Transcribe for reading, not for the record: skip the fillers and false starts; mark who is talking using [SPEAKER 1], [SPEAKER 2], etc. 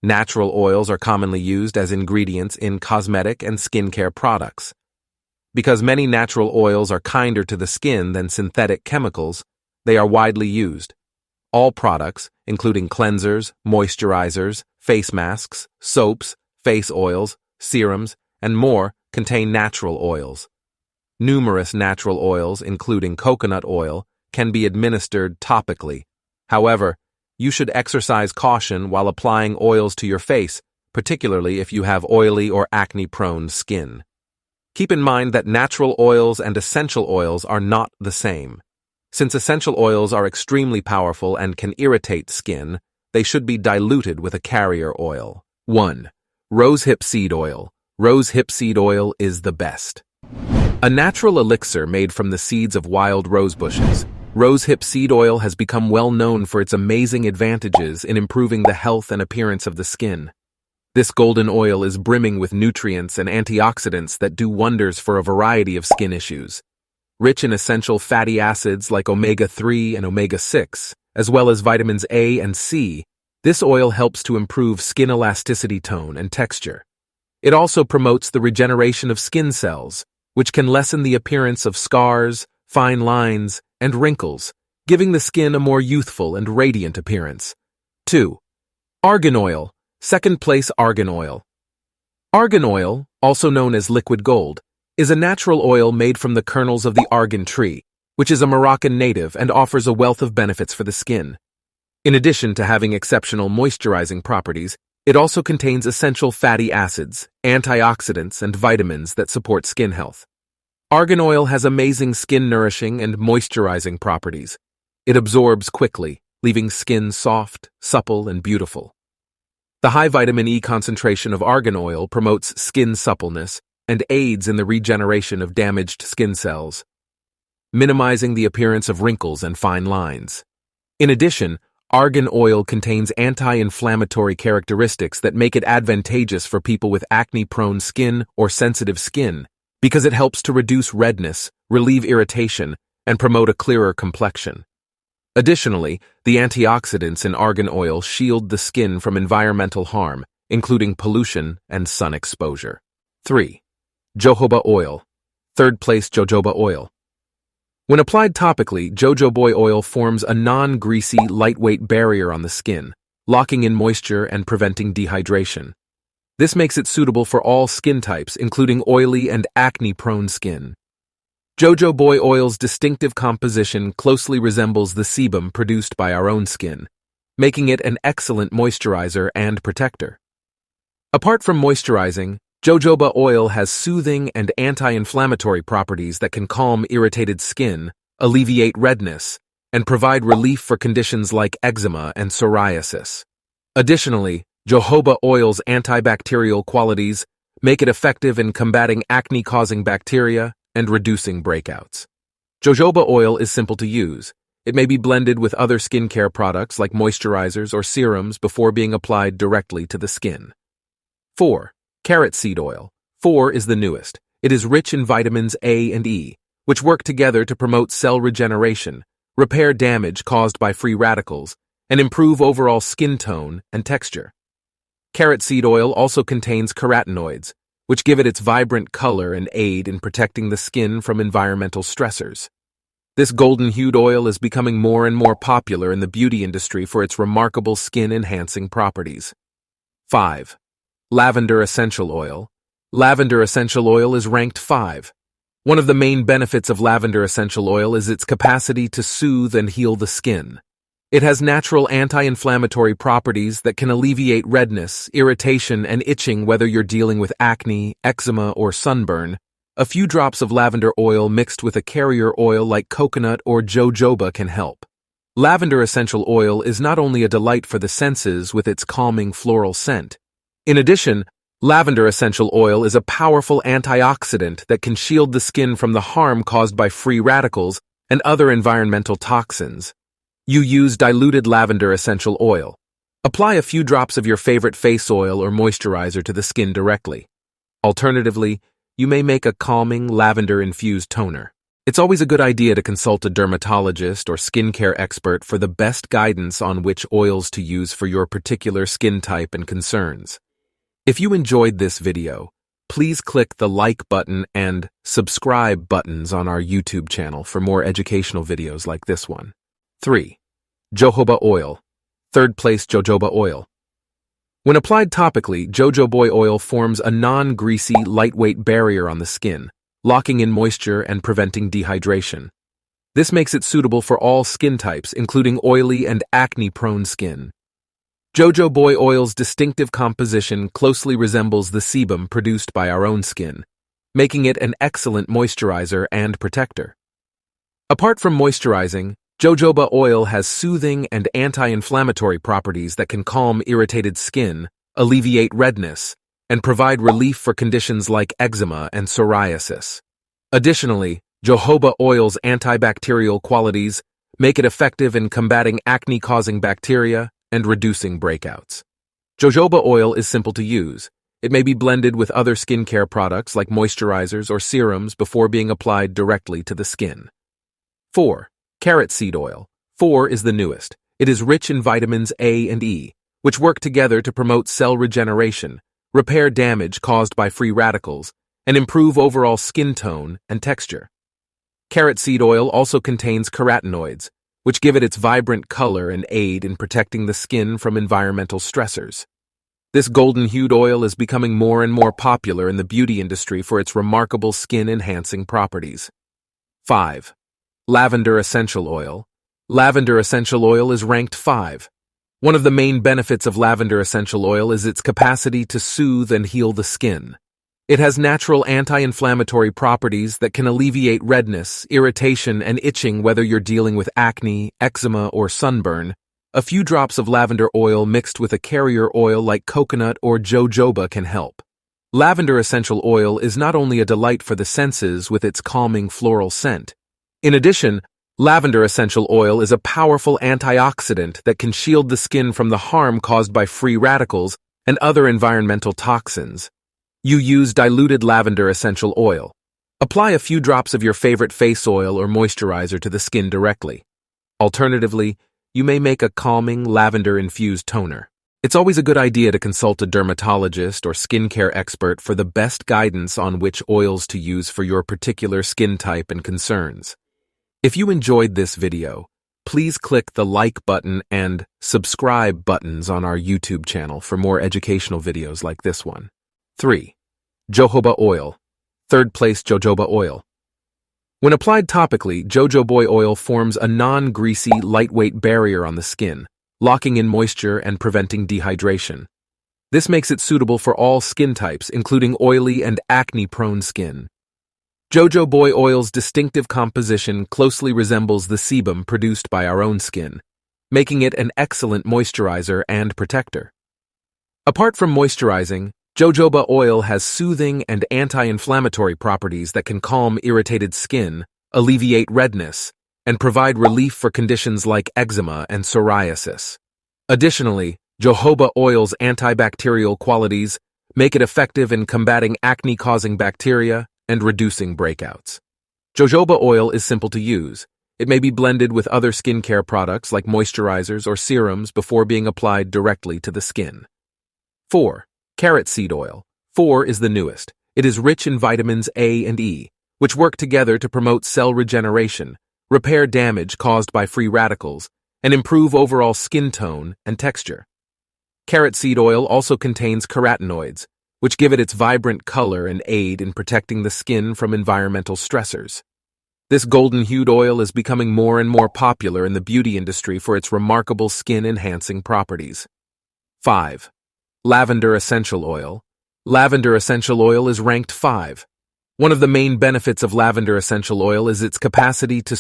[SPEAKER 1] Natural oils are commonly used as ingredients in cosmetic and skincare products. Because many natural oils are kinder to the skin than synthetic chemicals, they are widely used. All products, including cleansers, moisturizers, face masks, soaps, face oils, serums, and more, contain natural oils. Numerous natural oils, including coconut oil, can be administered topically. However, you should exercise caution while applying oils to your face, particularly if you have oily or acne-prone skin. Keep in mind that natural oils and essential oils are not the same. Since essential oils are extremely powerful and can irritate skin, they should be diluted with a carrier oil. 1. Rosehip seed oil. Rosehip seed oil is the best. A natural elixir made from the seeds of wild rose bushes, rosehip seed oil has become well known for its amazing advantages in improving the health and appearance of the skin. This golden oil is brimming with nutrients and antioxidants that do wonders for a variety of skin issues. Rich in essential fatty acids like omega-3 and omega-6, as well as vitamins A and C, this oil helps to improve skin elasticity, tone, and texture. It also promotes the regeneration of skin cells, which can lessen the appearance of scars, fine lines, and wrinkles, giving the skin a more youthful and radiant appearance. 2. Argan oil. Second place, argan oil. Argan oil, also known as liquid gold, is a natural oil made from the kernels of the argan tree, which is a Moroccan native and offers a wealth of benefits for the skin. In addition to having exceptional moisturizing properties, it also contains essential fatty acids, antioxidants, and vitamins that support skin health. Argan oil has amazing skin nourishing and moisturizing properties. It absorbs quickly, leaving skin soft, supple, and beautiful. The high vitamin E concentration of argan oil promotes skin suppleness and aids in the regeneration of damaged skin cells, minimizing the appearance of wrinkles and fine lines. In addition, argan oil contains anti-inflammatory characteristics that make it advantageous for people with acne-prone skin or sensitive skin because it helps to reduce redness, relieve irritation, and promote a clearer complexion. Additionally, the antioxidants in argan oil shield the skin from environmental harm, including pollution and sun exposure. 3. Jojoba oil. Third place, jojoba oil. When applied topically, jojoba oil forms a non-greasy, lightweight barrier on the skin, locking in moisture and preventing dehydration. This makes it suitable for all skin types, including oily and acne-prone skin. Jojoba oil's distinctive composition closely resembles the sebum produced by our own skin, making it an excellent moisturizer and protector. Apart from moisturizing, jojoba oil has soothing and anti-inflammatory properties that can calm irritated skin, alleviate redness, and provide relief for conditions like eczema and psoriasis. Additionally, jojoba oil's antibacterial qualities make it effective in combating acne-causing bacteria and reducing breakouts. Jojoba oil is simple to use. It may be blended with other skincare products like moisturizers or serums before being applied directly to the skin. 4. Carrot seed oil. 4 is the newest. It is rich in vitamins A and E, which work together to promote cell regeneration, repair damage caused by free radicals, and improve overall skin tone and texture. Carrot seed oil also contains carotenoids, which give it its vibrant color and aid in protecting the skin from environmental stressors. This golden-hued oil is becoming more and more popular in the beauty industry for its remarkable skin-enhancing properties. 5. Lavender essential oil. Lavender essential oil is ranked 5. One of the main benefits of lavender essential oil is its capacity to soothe and heal the skin. It has natural anti-inflammatory properties that can alleviate redness, irritation, and itching whether you're dealing with acne, eczema, or sunburn. A few drops of lavender oil mixed with a carrier oil like coconut or jojoba can help. Lavender essential oil is not only a delight for the senses with its calming floral scent. In addition, lavender essential oil is a powerful antioxidant that can shield the skin from the harm caused by free radicals and other environmental toxins. You use diluted lavender essential oil. Apply a few drops of your favorite face oil or moisturizer to the skin directly. Alternatively, you may make a calming lavender-infused toner. It's always a good idea to consult a dermatologist or skincare expert for the best guidance on which oils to use for your particular skin type and concerns. If you enjoyed this video, please click the like button and subscribe buttons on our YouTube channel for more educational videos like this one. 3. Jojoba oil. Third place, jojoba oil. When applied topically, jojoba oil forms a non-greasy, lightweight barrier on the skin, locking in moisture and preventing dehydration. This makes it suitable for all skin types, including oily and acne-prone skin. Jojoba oil's distinctive composition closely resembles the sebum produced by our own skin, making it an excellent moisturizer and protector. Apart from moisturizing, jojoba oil has soothing and anti-inflammatory properties that can calm irritated skin, alleviate redness, and provide relief for conditions like eczema and psoriasis. Additionally, jojoba oil's antibacterial qualities make it effective in combating acne-causing bacteria and reducing breakouts. Jojoba oil is simple to use. It may be blended with other skincare products like moisturizers or serums before being applied directly to the skin. 4. Carrot seed oil. 4 is the newest. It is rich in vitamins A and E, which work together to promote cell regeneration, repair damage caused by free radicals, and improve overall skin tone and texture. Carrot seed oil also contains carotenoids, which give it its vibrant color and aid in protecting the skin from environmental stressors. This golden-hued oil is becoming more and more popular in the beauty industry for its remarkable skin-enhancing properties. 5. Lavender essential oil. Lavender essential oil is ranked 5. One of the main benefits of lavender essential oil is its capacity to soothe and heal the skin. It has natural anti-inflammatory properties that can alleviate redness, irritation, and itching whether you're dealing with acne, eczema, or sunburn. A few drops of lavender oil mixed with a carrier oil like coconut or jojoba can help. Lavender essential oil is not only a delight for the senses with its calming floral scent. In addition, lavender essential oil is a powerful antioxidant that can shield the skin from the harm caused by free radicals and other environmental toxins. You use diluted lavender essential oil. Apply a few drops of your favorite face oil or moisturizer to the skin directly. Alternatively, you may make a calming lavender-infused toner. It's always a good idea to consult a dermatologist or skincare expert for the best guidance on which oils to use for your particular skin type and concerns. If you enjoyed this video, please click the like button and subscribe buttons on our YouTube channel for more educational videos like this one. 3. Jojoba oil. Third place, jojoba oil. When applied topically, jojoba oil forms a non-greasy, lightweight barrier on the skin, locking in moisture and preventing dehydration. This makes it suitable for all skin types, including oily and acne-prone skin. Jojoba oil's distinctive composition closely resembles the sebum produced by our own skin, making it an excellent moisturizer and protector. Apart from moisturizing, jojoba oil has soothing and anti-inflammatory properties that can calm irritated skin, alleviate redness, and provide relief for conditions like eczema and psoriasis. Additionally, jojoba oil's antibacterial qualities make it effective in combating acne-causing bacteria and reducing breakouts. Jojoba oil is simple to use. It may be blended with other skincare products like moisturizers or serums before being applied directly to the skin. 4. Carrot seed oil. 4 is the newest. It is rich in vitamins A and E, which work together to promote cell regeneration, repair damage caused by free radicals, and improve overall skin tone and texture. Carrot seed oil also contains carotenoids, which give it its vibrant color and aid in protecting the skin from environmental stressors. This golden-hued oil is becoming more and more popular in the beauty industry for its remarkable skin-enhancing properties. 5. Lavender essential oil. Lavender essential oil is ranked 5. One of the main benefits of lavender essential oil is its capacity to